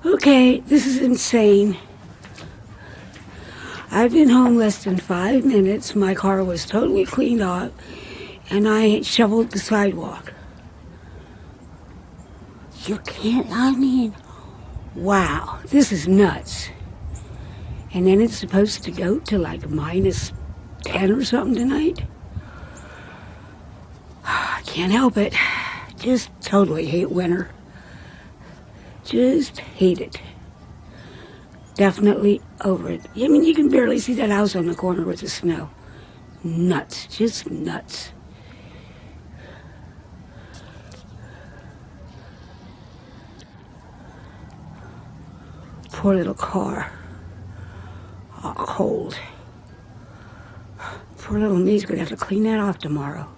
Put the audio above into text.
Okay, this is insane. I've been home less than 5 minutes. My car was totally cleaned up, and I shoveled the sidewalk. You can't, wow, this is nuts. And then it's supposed to go to like minus 10 or something tonight. I can't help it. Just totally hate winter. Just hate it. Definitely over it. I mean, you can barely see that house on the corner with the snow. Nuts. Just nuts. Poor little car. Oh, cold. Poor little me's gonna have to clean that off tomorrow.